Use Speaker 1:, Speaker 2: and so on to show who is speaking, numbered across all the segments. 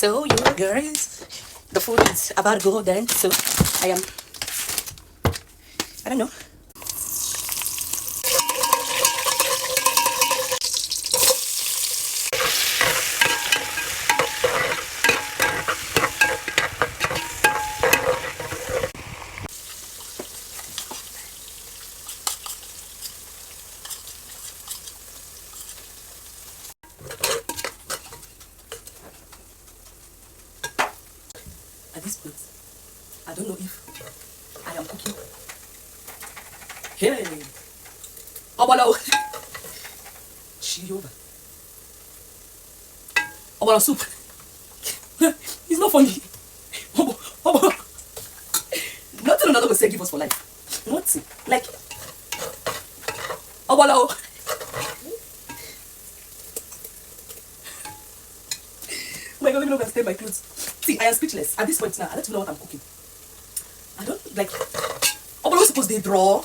Speaker 1: So, you guys, the food is about to go then. So, I don't know. At this point, I don't know if I am cooking. Hey, obolo, Chiyoba, obolo soup. It's not funny. Obolo, nothing another will say give us for life. Nothing like obolo. Oh my God, let me know if I stay my clothes. See, I am speechless at this point now. I don't even know what I'm cooking. I don't like. Obolo supposed to draw.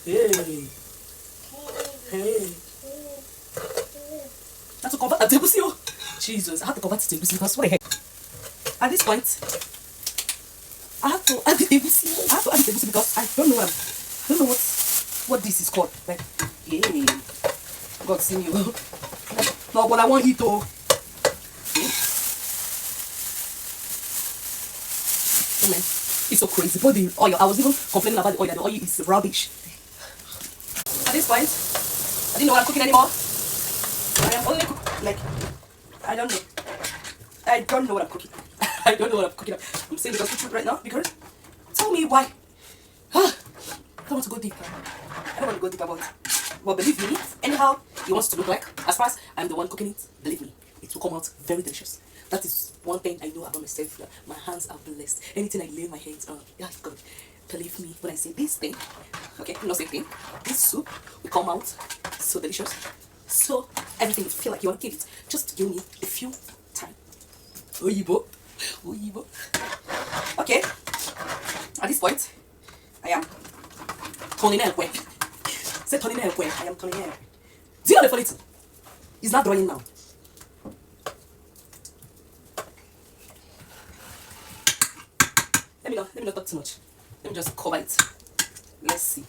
Speaker 1: Hey. Hey. That's to convert a tebusio. Jesus, I have to convert it to tebusio because what the heck? At this point, I have to add the tebusio. I have to add the tebusio because I don't know what this is called. Like, yeah. God see me. No, but I want it to. Oh man, it's so crazy. But the oil, I was even complaining about the oil. That the oil is rubbish. At this point, I didn't know what I'm cooking anymore. I am only like, I don't know. I don't know what I'm cooking. I don't know what I'm cooking. I'm saying the truth right now because tell me why. I don't want to go deep. I don't want to go deep about it. But believe me, anyhow it wants to look like, as far as I'm the one cooking it, believe me, it will come out very delicious. That is one thing I know about myself. My hands are blessed. Anything I lay my hands on, yeah, God, believe me when I say this thing. Okay, not same thing. This soup will come out so delicious. So everything will feel like you want to give it. Just give me a few time. Oyibo. Okay. At this point, I am turning el kwe. Say turning el kwe. I am turning el. Do you know the funny thing? It's not drying now. Let me not talk too much. Let me just cover it. Let's see.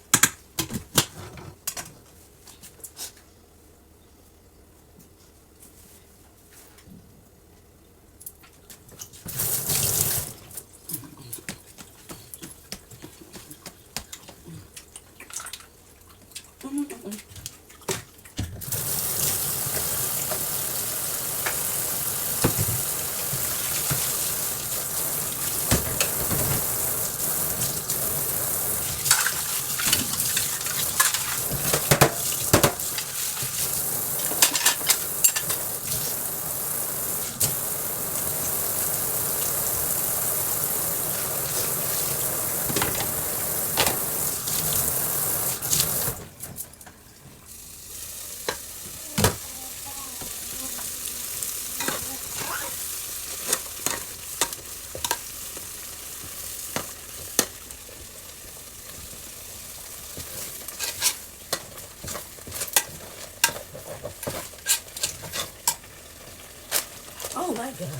Speaker 1: Oh my God.